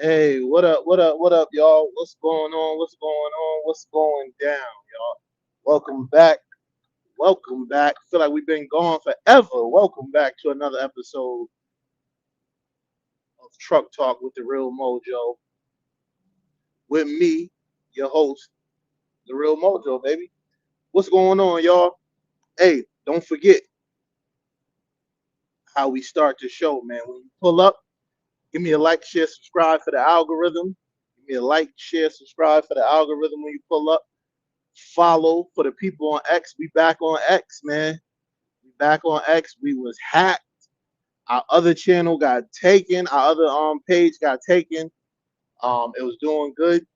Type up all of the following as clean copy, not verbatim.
Hey, what up? What up? What up, y'all? What's going on? What's going on? What's going down, y'all? Welcome back. Welcome back. Feel like we've been gone forever. Welcome back to another episode of Truck Talk with the Real Mojo. With me, your host, the Real Mojo, baby. What's going on, y'all? Hey, don't forget how we start the show, man. When you pull up, give me a like, share, subscribe for the algorithm. Give me a like, share, subscribe for the algorithm when you pull up. Follow for the people on X. We back on X, man. We back on X. We was hacked. Our other channel got taken. Our other page got taken. It was doing good,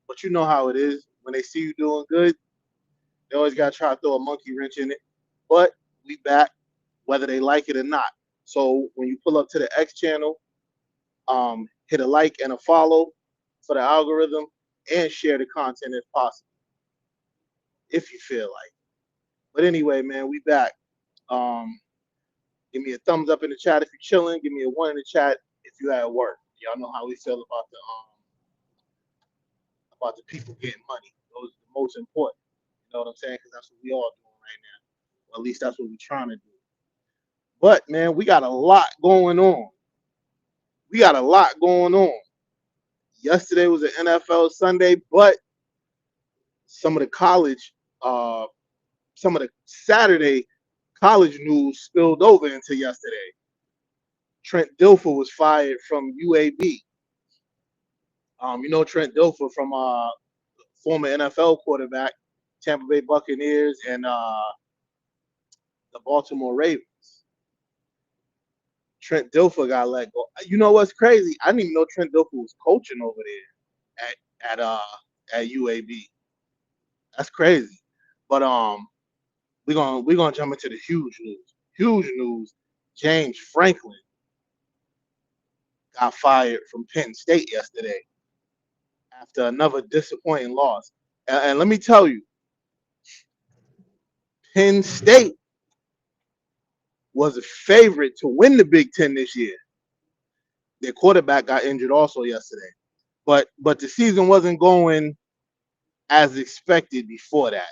but you know how it is. When they see you doing good, they always gotta try to throw a monkey wrench in it. But we back, whether they like it or not. So when you pull up to the X channel, hit a like and a follow for the algorithm, and share the content if possible, if you feel like. But anyway, man, we back. Um, Give me a thumbs up in the chat if you're chilling. Give me a one in the chat if you're at work. Y'all know how we feel about the people getting money. Those are the most important. You know what I'm saying? Because that's what we all doing right now. Or at least that's what we're trying to do. But man, we got a lot going on. We got a lot going on. Yesterday was an NFL Sunday, but some of the college, uh, some of the Saturday college news spilled over into yesterday. Trent Dilfer was fired from UAB. You know Trent Dilfer from former NFL quarterback, Tampa Bay Buccaneers, and the Baltimore Ravens. Trent Dilfer got let go. You know what's crazy? I didn't even know Trent Dilfer was coaching over there at UAB. That's crazy. But we're gonna jump into the huge news. Huge news. James Franklin got fired from Penn State yesterday after another disappointing loss. And let me tell you, Penn State was a favorite to win the Big Ten this year. Their quarterback got injured also yesterday, but the season wasn't going as expected before that.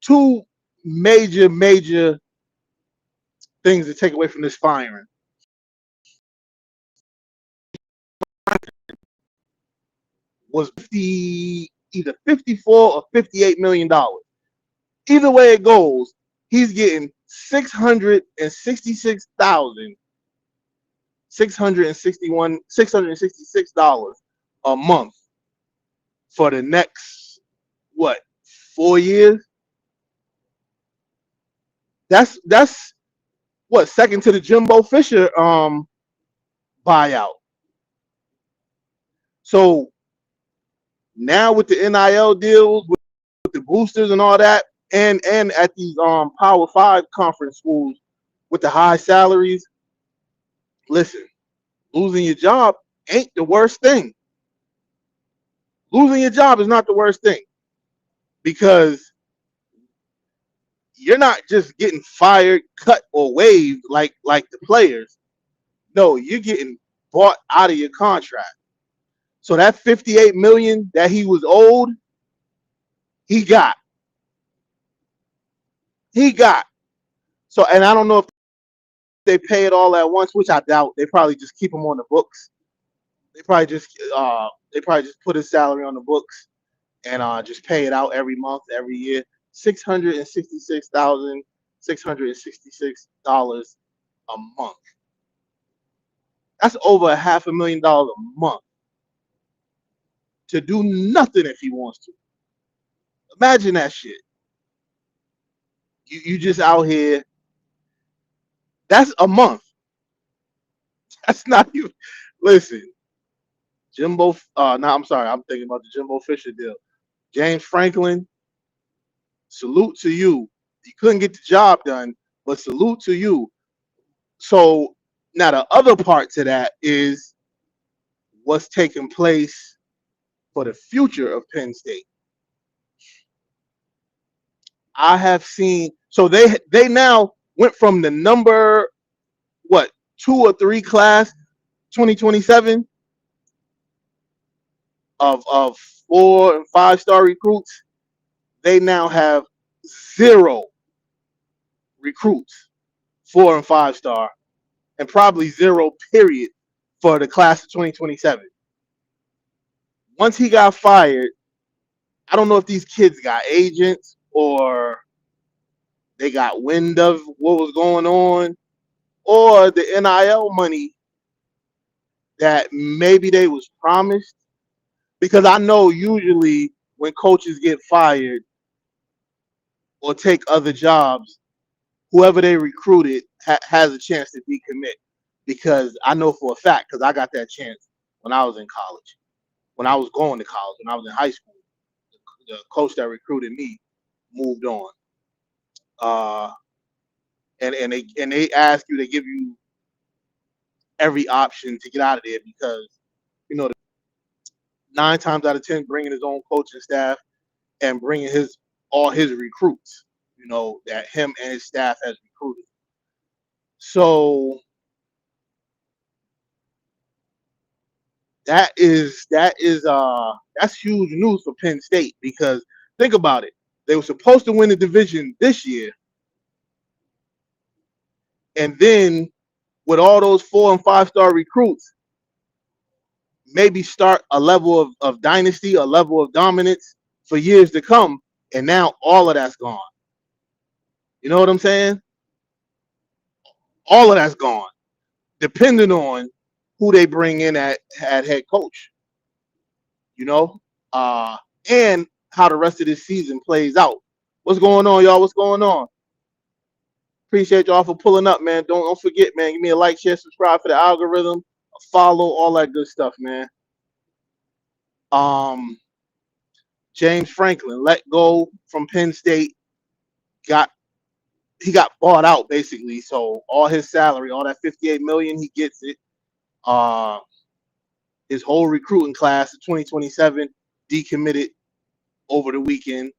Two major things to take away from this firing was either 54 or 58 million dollars. Either way it goes, he's getting $666 a month for the next what 4 years. That's what second to the Jimbo Fisher buyout. So now with the NIL deals, with the boosters and all that, and at these Power Five conference schools with the high salaries, listen, losing your job ain't the worst thing. Losing your job is not the worst thing because you're not just getting fired, cut, or waived like the players. No, you're getting bought out of your contract. So that 58 million that he was owed, he got. He got. So, and I don't know if they pay it all at once, which I doubt. They probably just keep him on the books. They probably just put his salary on the books and just pay it out every month, every year. $666,666 a month. That's over $500,000 a month to do nothing if he wants to. Imagine that shit. You just out here. That's a month. That's not even. Listen, Jimbo. No, I'm sorry. I'm thinking about the Jimbo Fisher deal. James Franklin. Salute to you. You couldn't get the job done, but salute to you. So now the other part to that is what's taking place for the future of Penn State. I have seen. So they now went from the number 2 or 3 class 2027 of 4 and 5-star recruits, they now have 0 recruits 4 and 5-star, and probably 0 period for the class of 2027. Once he got fired, I don't know if these kids got agents or they got wind of what was going on, or the NIL money that maybe they was promised. Because I know usually when coaches get fired or take other jobs, whoever they recruited has a chance to decommit. Because I know for a fact, because I got that chance when I was in college, when I was going to college, when I was in high school, the coach that recruited me moved on. And they ask you, they give you every option to get out of there because, you know, 9 times out of 10, bringing his own coaching staff and bringing all his recruits, you know, that him and his staff has recruited. So that's huge news for Penn State, because think about it. They were supposed to win the division this year, and then with all those 4 and 5-star recruits, maybe start a level of dynasty, a level of dominance for years to come. And now all of that's gone. You know what I'm saying? All of that's gone, depending on who they bring in at head coach, you know, and how the rest of this season plays out. What's going on, y'all? What's going on? Appreciate y'all for pulling up, man. Don't forget, man. Give me a like, share, subscribe for the algorithm, follow, all that good stuff, man. James Franklin let go from Penn State. He got bought out basically. So all his salary, all that $58 million, he gets it. His whole recruiting class of 2027 decommitted over the weekend.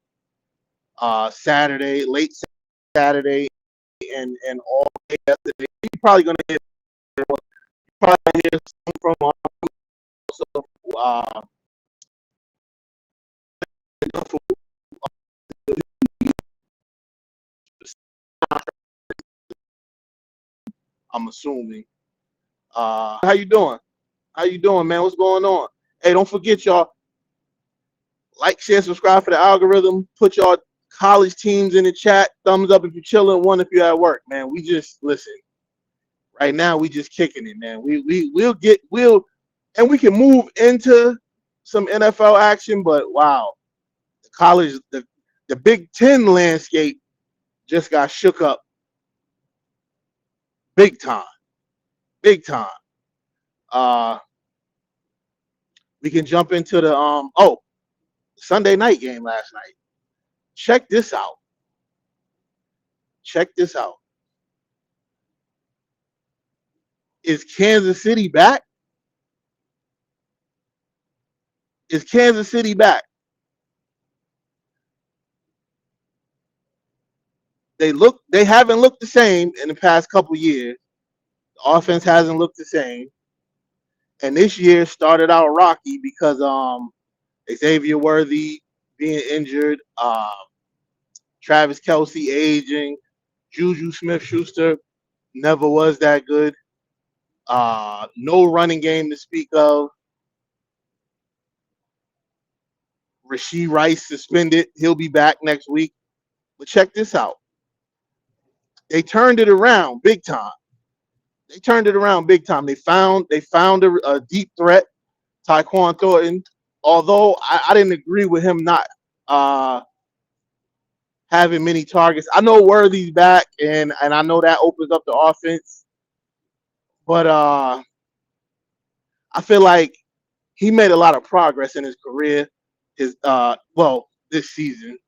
Saturday, late Saturday, and all day yesterday. You're probably gonna hear some from also. I'm assuming. How you doing? How you doing, man? What's going on? Hey, don't forget, y'all. Like, share, subscribe for the algorithm. Put y'all college teams in the chat. Thumbs up if you're chilling. 1 if you're at work, man. We just listen. Right now, we just kicking it, man. And we can move into some NFL action, but wow, the college, the Big Ten landscape just got shook up big time. Big time. We can jump into the Sunday night game last night. Check this out. Check this out. Is Kansas City back? Is Kansas City back? They haven't looked the same in the past couple years. The offense hasn't looked the same. And this year started out rocky because Xavier Worthy being injured, Travis Kelce aging, Juju Smith-Schuster never was that good. No running game to speak of. Rashee Rice suspended. He'll be back next week. But check this out. They turned it around big time. They found a deep threat, Tyquan Thornton. Although I didn't agree with him not having many targets. I know Worthy's back, and I know that opens up the offense. But I feel like he made a lot of progress in his career. This season,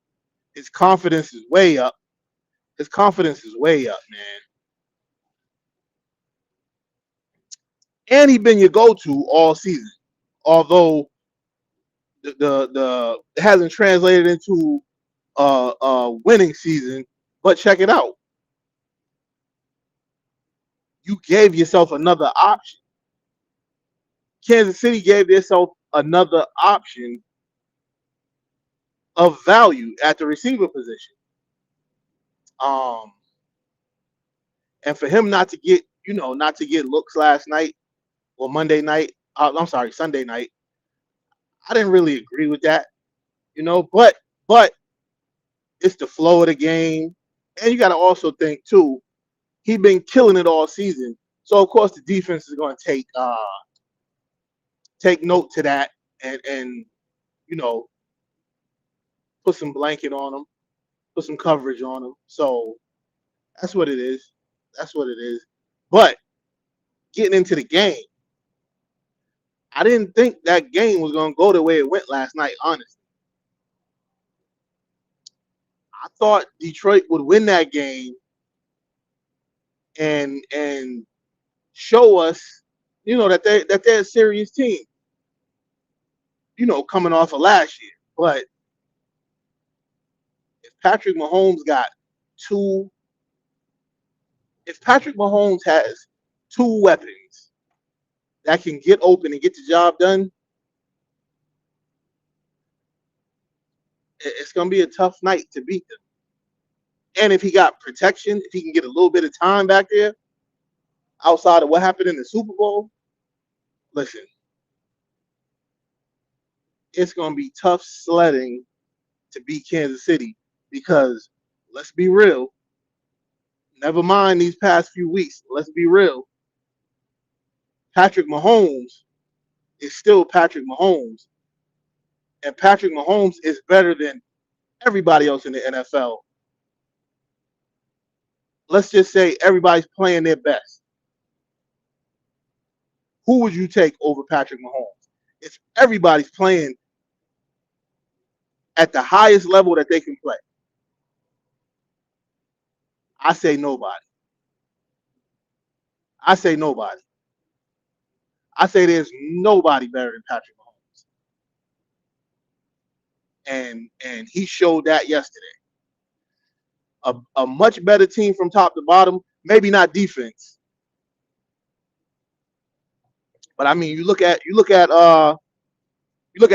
his confidence is way up. Man. And he's been your go-to all season. Although the it hasn't translated into a winning season, but check it out. You gave yourself another option. Kansas City gave themselves another option of value at the receiver position. Um, and for him not to get, not to get looks last night or Monday night, I'm sorry, Sunday night, I didn't really agree with that, but it's the flow of the game. And you got to also think too, he's been killing it all season. So of course the defense is going to take note to that and you know put some blanket on him, put some coverage on him. So that's what it is. That's what it is. But getting into the game, I didn't think that game was going to go the way it went last night, honestly. I thought Detroit would win that game and show us, that they're a serious team, coming off of last year. But if Patrick Mahomes got two, if Patrick Mahomes has two weapons that can get open and get the job done, it's going to be a tough night to beat them. And if he got protection, if he can get a little bit of time back there outside of what happened in the Super Bowl, listen, it's going to be tough sledding to beat Kansas City because, let's be real, never mind these past few weeks, let's be real, Patrick Mahomes is still Patrick Mahomes. And Patrick Mahomes is better than everybody else in the NFL. Let's just say everybody's playing their best. Who would you take over Patrick Mahomes? If everybody's playing at the highest level that they can play, I say nobody. I say nobody. I say there's nobody better than Patrick Mahomes. And he showed that yesterday. A much better team from top to bottom, maybe not defense. But I mean, you look at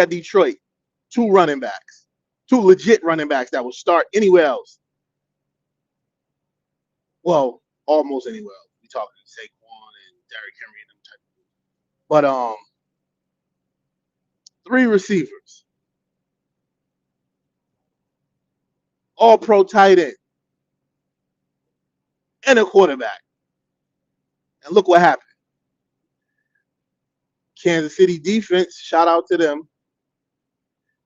Detroit, two running backs, two legit running backs that will start anywhere else. Well, almost anywhere else. We talking Saquon and Derrick Henry and them type of people. But three receivers, all pro tight end, and a quarterback. And look what happened. Kansas City defense, shout out to them,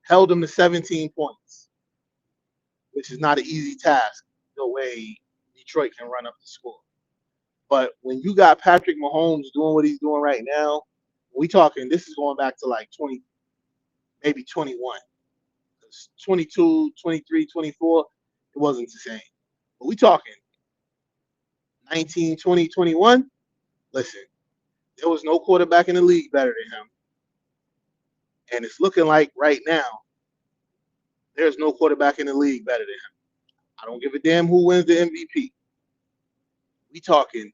held them to 17 points, which is not an easy task the way Detroit can run up the score. But when you got Patrick Mahomes doing what he's doing right now, we talking, this is going back to like 20, maybe 21. 22, 23, 24, it wasn't the same. But we talking 19, 20, 21. Listen, there was no quarterback in the league better than him. And it's looking like right now, there's no quarterback in the league better than him. I don't give a damn who wins the MVP. We talking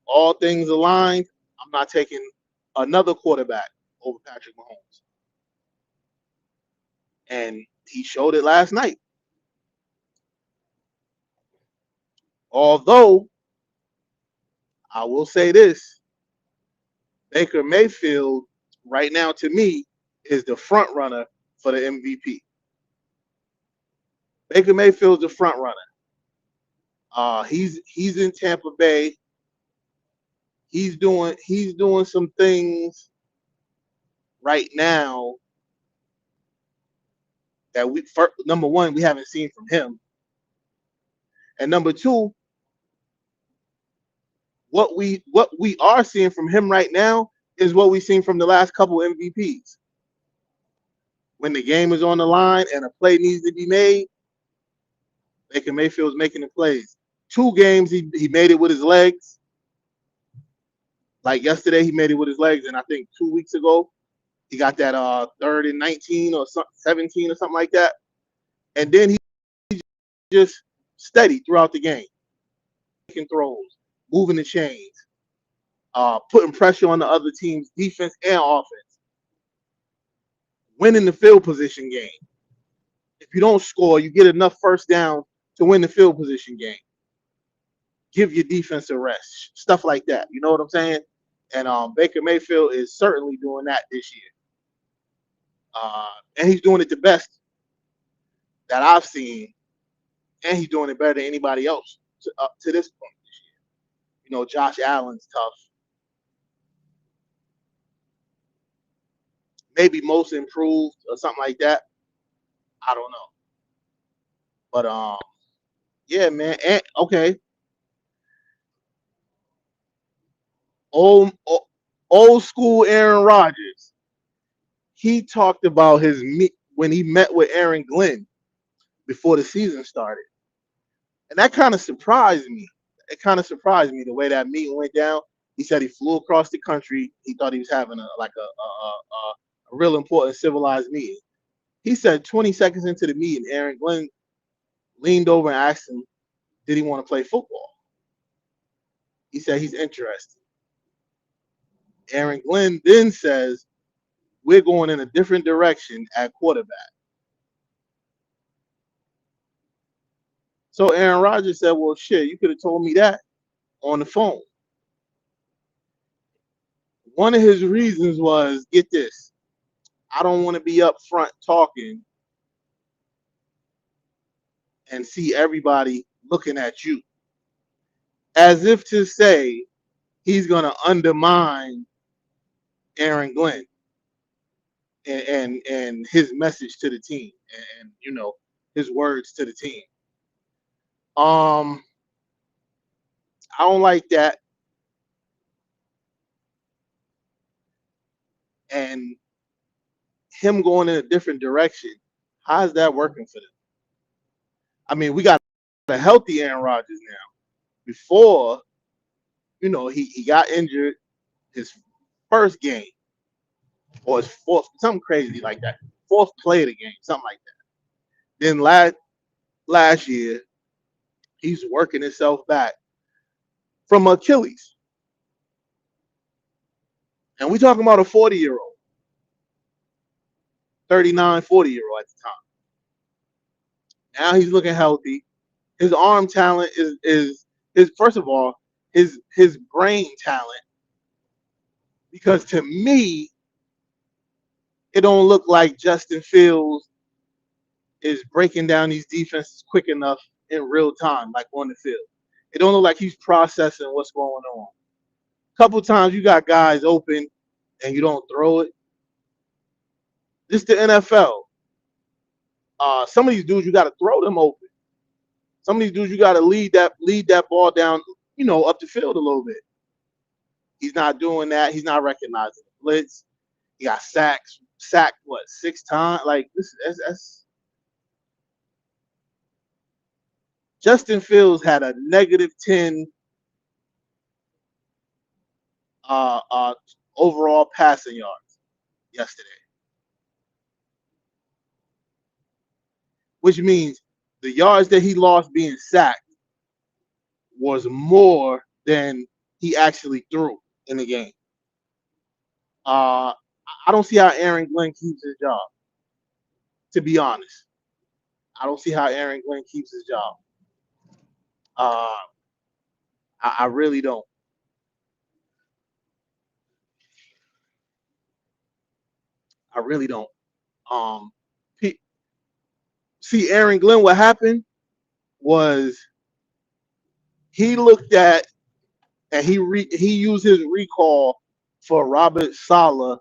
all things aligned. I'm not taking another quarterback over Patrick Mahomes. And he showed it last night. Although, I will say this, Baker Mayfield, right now to me, is the front runner for the MVP. Baker Mayfield's the front runner. He's in Tampa Bay. He's doing some things right now that number one, we haven't seen from him. And number two, what we are seeing from him right now is what we've seen from the last couple MVPs. When the game is on the line and a play needs to be made, Baker Mayfield's making the plays. 2 games he made it with his legs. Like yesterday, he made it with his legs, and I think 2 weeks ago, he got that 3rd and 19 or 17 or something like that. And then he just steady throughout the game, making throws, moving the chains, putting pressure on the other team's defense and offense, winning the field position game. If you don't score, you get enough first down to win the field position game. Give your defense a rest, stuff like that. You know what I'm saying? And Baker Mayfield is certainly doing that this year. And he's doing it the best that I've seen, and he's doing it better than anybody else up to this point this year. You know, Josh Allen's tough. Maybe most improved or something like that. I don't know. But yeah, man. And, okay, old school Aaron Rodgers. He talked about his meet when he met with Aaron Glenn before the season started, and that kind of surprised me. It kind of surprised me the way that meeting went down. He said he flew across the country. He thought he was having a real important civilized meeting. He said 20 seconds into the meeting, Aaron Glenn leaned over and asked him, did he want to play football? He said he's interested. Aaron Glenn then says, we're going in a different direction at quarterback. So Aaron Rodgers said, well, shit, you could have told me that on the phone. One of his reasons was, get this, I don't want to be up front talking and see everybody looking at you, as if to say he's going to undermine Aaron Glenn and his message to the team and you know his words to the team. I don't like that, and him going in a different direction. How's that working for them? I mean, we got a healthy Aaron Rodgers now. Before, you know, he got injured his first game or his fourth, something crazy like that. Fourth play of the game, something like that. Then last year, he's working himself back from Achilles. And we talking about a 40-year-old, 39, 40-year-old at the time. Now he's looking healthy. His arm talent is his first of all, his brain talent. Because to me, it don't look like Justin Fields is breaking down these defenses quick enough in real time, like on the field. It don't look like he's processing what's going on. A couple times you got guys open and you don't throw it. This the NFL. Some of these dudes you got to throw them open. Some of these dudes you got to lead that ball down, you know, up the field a little bit. He's not doing that. He's not recognizing the blitz. He got sacked what 6 times? Like that's Justin Fields had a -10 overall passing yards yesterday, which means the yards that he lost being sacked was more than he actually threw in the game. I don't see how Aaron Glenn keeps his job. To be honest, I don't see how Aaron Glenn keeps his job. I really don't. I really don't. Um, see, Aaron Glenn, what happened was he looked at and he used his recall for Robert Saleh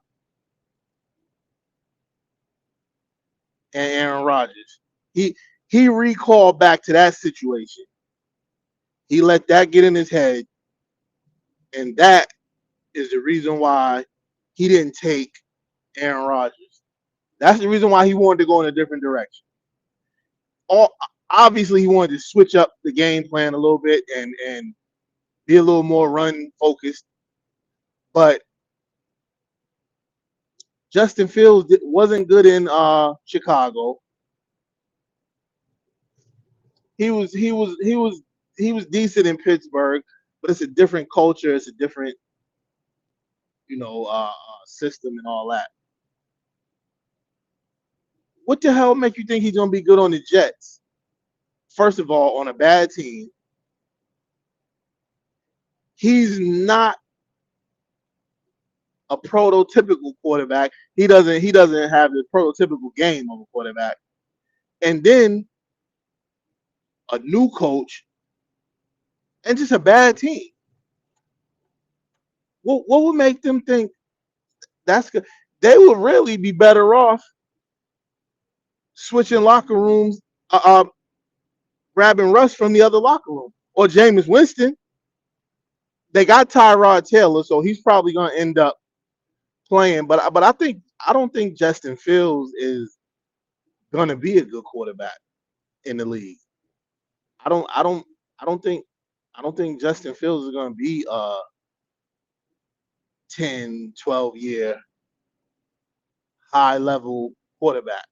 and Aaron Rodgers. He recalled back to that situation. He let that get in his head, and that is the reason why he didn't take Aaron Rodgers. That's the reason why he wanted to go in a different direction. Obviously, he wanted to switch up the game plan a little bit and be a little more run focused. But Justin Fields wasn't good in Chicago. He was decent in Pittsburgh, but it's a different culture. It's a different system and all that. What the hell make you think he's gonna be good on the Jets? First of all, on a bad team, he's not a prototypical quarterback. He doesn't have the prototypical game of a quarterback. And then a new coach and just a bad team. What would make them think that's good? They would really be better off switching locker rooms, grabbing Russ from the other locker room or Jameis Winston. They got Tyrod Taylor, so he's probably going to end up playing. But I don't think Justin Fields is going to be a good quarterback in the league. I don't I don't I don't think I don't think Justin Fields is going to be a 10, 12 year high level quarterback.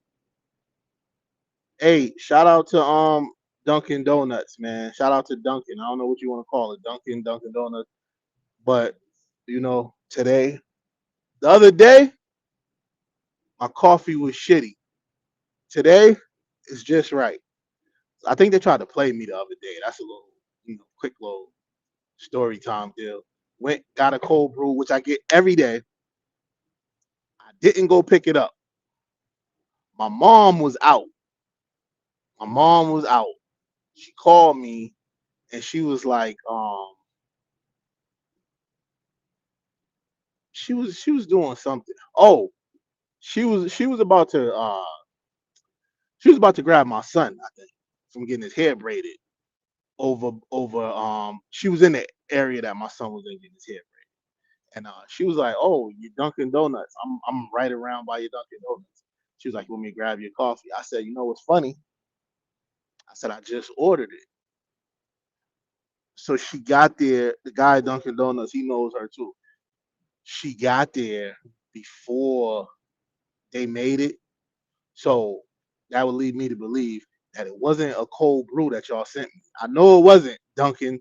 Hey, shout out to Dunkin' Donuts, man. Shout out to Dunkin'. I don't know what you want to call it, Dunkin' Donuts. But today, the other day, my coffee was shitty. Today, it's just right. I think they tried to play me the other day. That's a little, quick little story time deal. Went got a cold brew, which I get every day. I didn't go pick it up. My mom was out. My mom was out. She called me and she was like, she was doing something. Oh, she was about to grab my son, I think, from getting his hair braided over she was in the area that my son was in getting his hair braided. And she was like, "Oh, you Dunkin' Donuts. I'm right around by your Dunkin' Donuts." She was like, "You want me to grab your coffee?" I said, "You know what's funny?" I said, "I just ordered it." So she got there. The guy at Dunkin' Donuts, he knows her too. She got there before they made it. So that would lead me to believe that it wasn't a cold brew that y'all sent me. I know it wasn't, Duncan.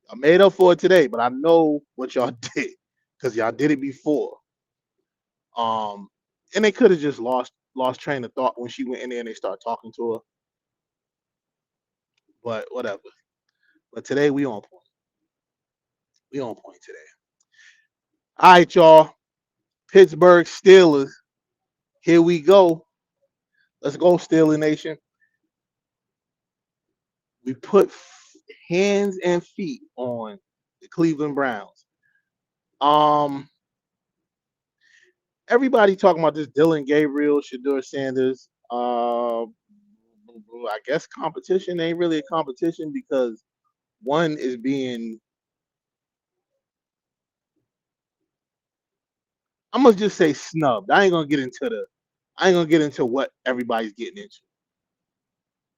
I made up for it today, but I know what y'all did because y'all did it before. Um, and they could have just lost train of thought when she went in there and they started talking to her. But whatever. But today we on point. We on point today. All right, y'all. Pittsburgh Steelers. Here we go. Let's go, Steeler Nation. We put hands and feet on the Cleveland Browns. Um, Everybody talking about this Dylan Gabriel, Shedeur Sanders. I guess competition ain't really a competition because one is being. I'm gonna just say snubbed. I ain't gonna get into what everybody's getting into.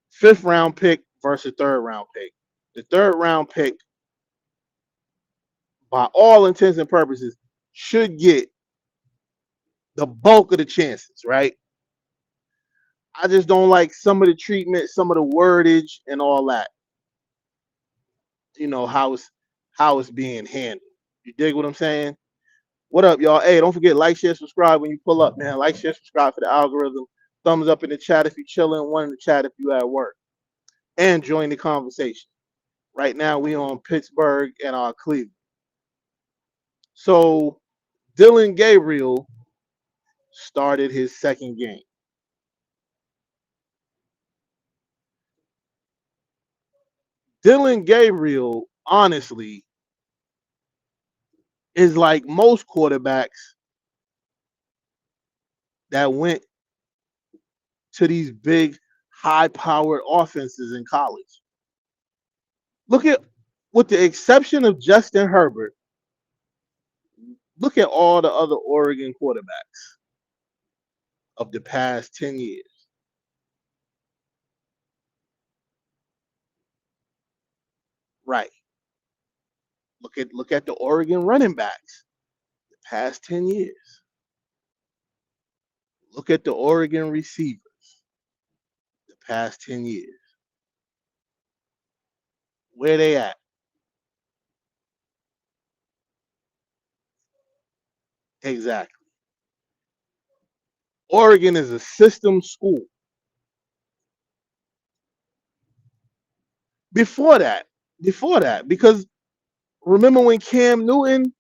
Fifth round pick versus third round pick. The third round pick, by all intents and purposes, should get the bulk of the chances, right? I just don't like some of the treatment, some of the wordage, and all that. How it's being handled. You dig what I'm saying? What up, y'all? Hey, don't forget like, share, subscribe when you pull up, man. Like, share, subscribe for the algorithm. Thumbs up in the chat if you're chilling. One in the chat if you at work, and join the conversation. Right now, we on Pittsburgh and Cleveland. So Dylan Gabriel started his second game. Dylan Gabriel, honestly, is like most quarterbacks that went to these big, high-powered offenses in college. Look at, with the exception of Justin Herbert, look at all the other Oregon quarterbacks of the past 10 years. Right. Look at the Oregon running backs the past 10 years. Look at the Oregon receivers the past 10 years. Where they at? Exactly. Oregon is a system school. Before that, because remember when Cam Newton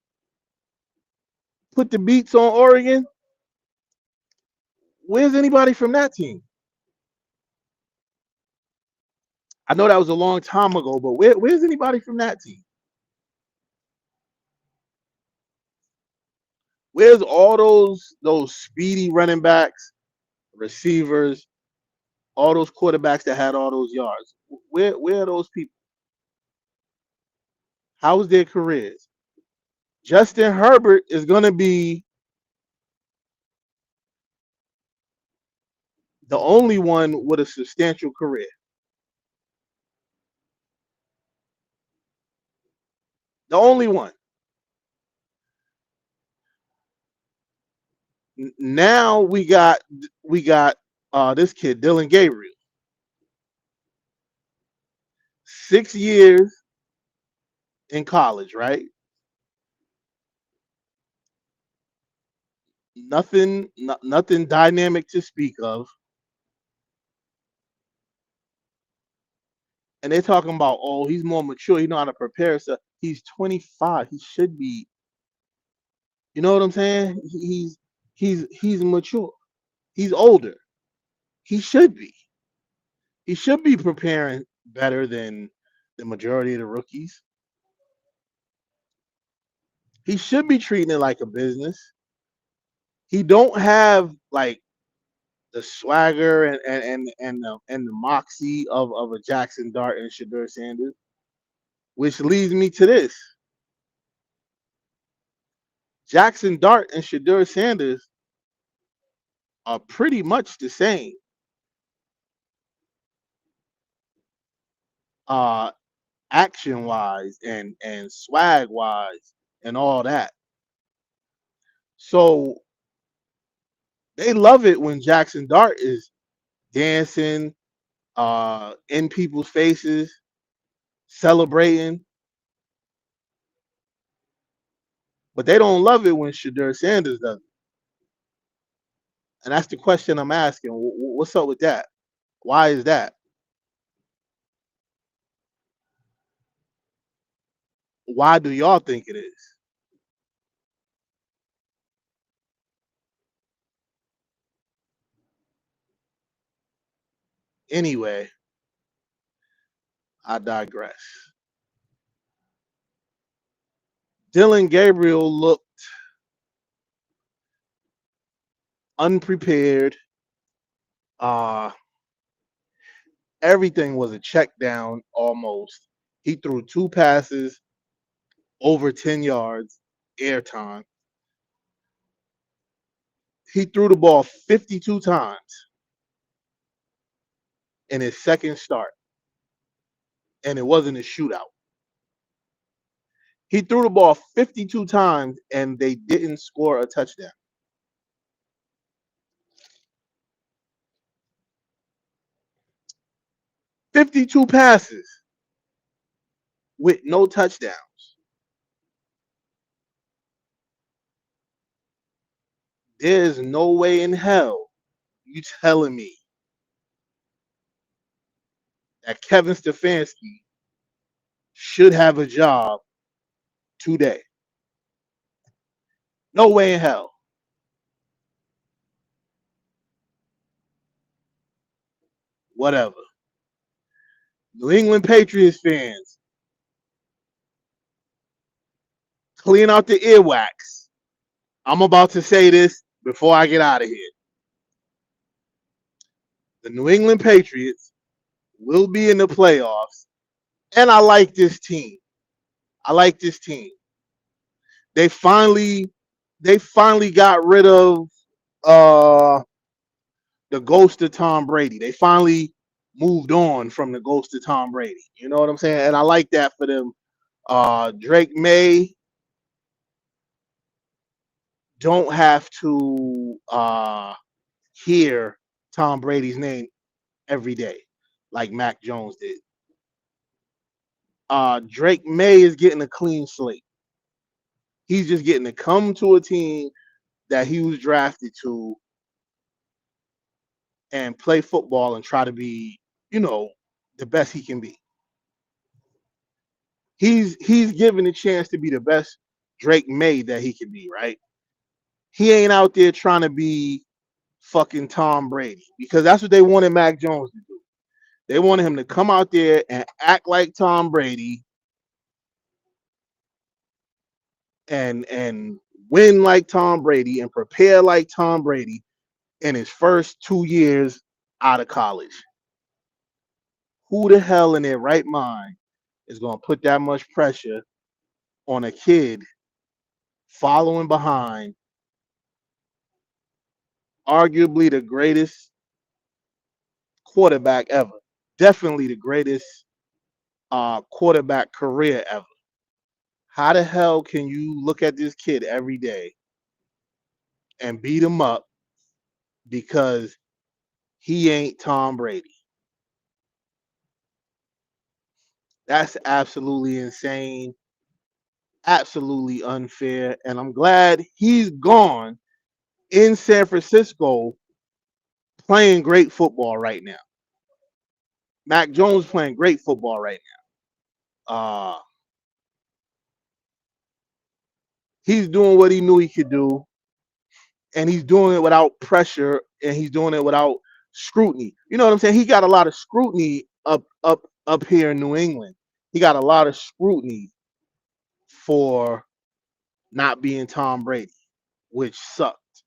put the beats on Oregon? Where's anybody from that team? I know that was a long time ago, but where's anybody from that team? Where's all those speedy running backs, receivers, all those quarterbacks that had all those yards? Where are those people? How's their careers? Justin Herbert is going to be the only one with a substantial career. The only one. Now we got this kid Dylan Gabriel, 6 years in college, right? Nothing dynamic to speak of, and they're talking about, oh, he's more mature, he know how to prepare himself. He's 25. He should be. You know what I'm saying? He's mature. He's older. He should be. He should be preparing better than the majority of the rookies. He should be treating it like a business. He don't have like the swagger and the moxie of a Jackson Dart and Shedeur Sanders, which leads me to this. Jackson Dart and Shedeur Sanders are pretty much the same. Uh Action wise and swag wise and all that. So they love it when Jackson Dart is dancing in people's faces, celebrating, but they don't love it when Shedeur Sanders does it. And that's the question I'm asking. What's up with that? Why is that? Why do y'all think it is? Anyway, I digress. Dylan Gabriel looked unprepared. Uh, Everything was a check down almost. He threw two passes over 10 yards, airtime. He threw the ball 52 times in his second start, and it wasn't a shootout. He threw the ball 52 times, and they didn't score a touchdown. 52 passes with no touchdowns. There's no way in hell you telling me that Kevin Stefanski should have a job today. No way in hell. Whatever. New England Patriots fans, clean out the earwax. I'm about to say this before I get out of here. The New England Patriots will be in the playoffs, and I like this team. I like this team. They finally got rid of uh the ghost of Tom Brady. They finally moved on from the ghost of Tom Brady. You know what I'm saying? And I like that for them. Drake May don't have to hear Tom Brady's name every day like Mac Jones did. Drake May is getting a clean slate. He's just getting to come to a team that he was drafted to and play football and try to be, you know, the best he can be. He's given a chance to be the best Drake May that he can be, right? He ain't out there trying to be fucking Tom Brady because that's what they wanted Mac Jones to do. They wanted him to come out there and act like Tom Brady and win like Tom Brady and prepare like Tom Brady in his first 2 years out of college. Who the hell in their right mind is going to put that much pressure on a kid following behind arguably the greatest quarterback ever? Definitely the greatest quarterback career ever. How the hell can you look at this kid every day and beat him up because he ain't Tom Brady? That's absolutely insane, absolutely unfair. And I'm glad he's gone in San Francisco playing great football right now. Mac Jones playing great football right now. He's doing what he knew he could do, and he's doing it without pressure, and he's doing it without scrutiny. You know what I'm saying? He got a lot of scrutiny up here in New England. He got a lot of scrutiny for not being Tom Brady, which sucked.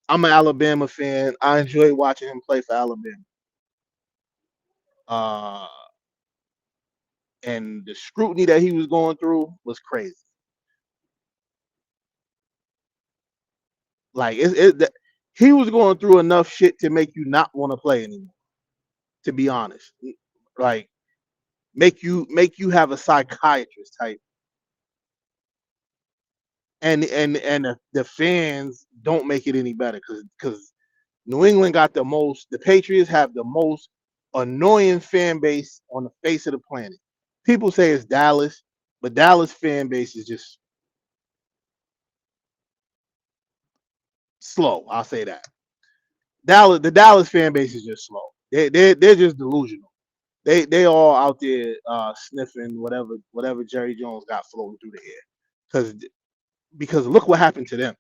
I'm an Alabama fan. I enjoy watching him play for Alabama. Uh, and the scrutiny that he was going through was crazy. Like he was going through enough shit to make you not want to play anymore. To be honest, like make you have a psychiatrist type, and the fans don't make it any better because New England got the most. The Patriots have the most annoying fan base on the face of the planet. People say it's Dallas, but Dallas fan base is just slow. I'll say that. The Dallas fan base is just slow. They're just delusional. They all out there sniffing whatever Jerry Jones got floating through the air. Because look what happened to them.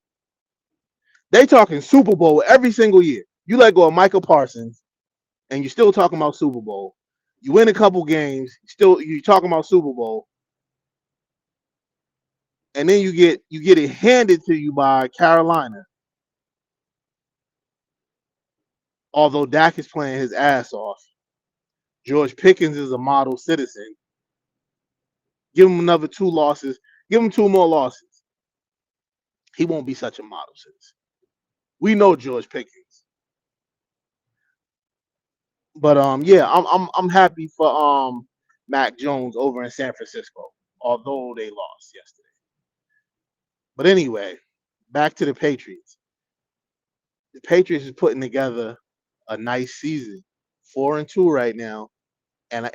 They talking Super Bowl every single year. You let go of Michael Parsons, and you're still talking about Super Bowl. You win a couple games, still you're talking about Super Bowl, and then you get it handed to you by Carolina. Although Dak is playing his ass off, George Pickens is a model citizen. Give him another 2 losses. Give him 2 more losses. He won't be such a model citizen. We know George Pickens. But yeah, I'm happy for Mac Jones over in San Francisco, although they lost yesterday. But anyway, back to the Patriots. The Patriots is putting together a nice season, 4-2 right now, and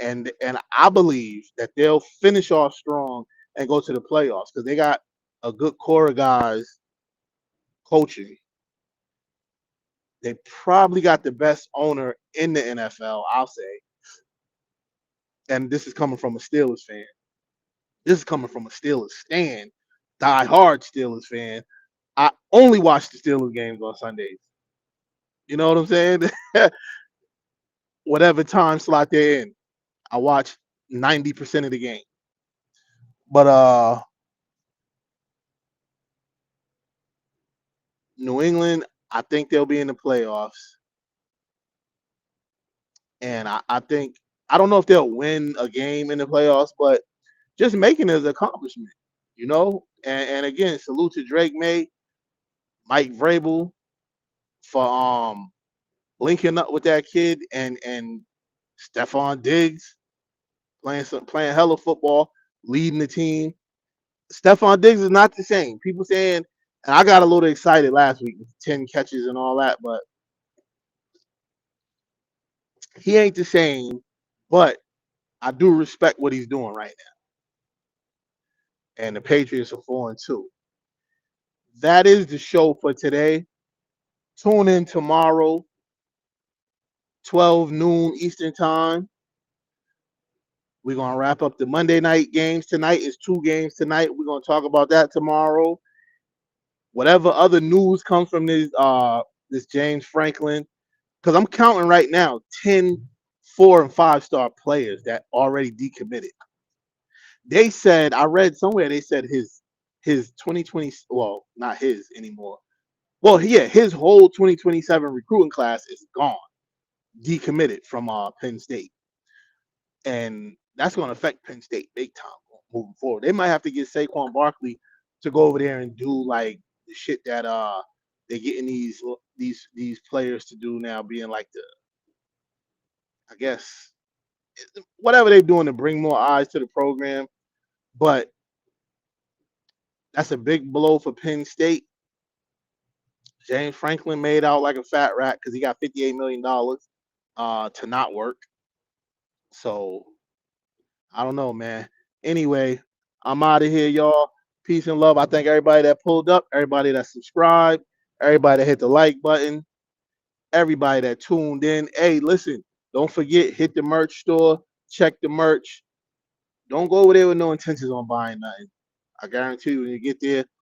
I believe that they'll finish off strong and go to the playoffs because they got a good core of guys coaching. They probably got the best owner in the NFL, I'll say. And this is coming from a Steelers fan. This is coming from a Steelers stan, die-hard Steelers fan. I only watch the Steelers games on Sundays. You know what I'm saying? Whatever time slot they're in, I watch 90% of the game. But New England, I think they'll be in the playoffs. And I think I don't know if they'll win a game in the playoffs, but just making it as an accomplishment, you know. And again, salute to Drake May, Mike Vrabel for linking up with that kid and Stephon Diggs playing hella football, leading the team. Stephon Diggs is not the same. People saying, and I got a little excited last week with 10 catches and all that, but he ain't the same. But I do respect what he's doing right now. And the Patriots are 4-2. that is the show for today. Tune in tomorrow, 12 noon Eastern time. We're going to wrap up the Monday night games tonight. It's 2 games tonight. We're going to talk about that tomorrow. Whatever other news comes from this James Franklin, because I'm counting right now 10 4 and 5-star players that already decommitted. They said, I read somewhere, they said his 2020, well, not his anymore. Well, yeah, his whole 2027 recruiting class is gone, decommitted from Penn State. And that's going to affect Penn State big time moving forward. They might have to get Saquon Barkley to go over there and do like the shit that they're getting these players to do now, being like I guess whatever they're doing to bring more eyes to the program. But that's a big blow for Penn State. James Franklin made out like a fat rat because he got $58 million to not work. So I don't know, man. Anyway, I'm out of here, y'all. Peace and love. I thank everybody that pulled up, everybody that subscribed, everybody that hit the like button, everybody that tuned in. Hey, listen, don't forget, hit the merch store, check the merch. Don't go over there with no intentions on buying nothing. I guarantee you, when you get there,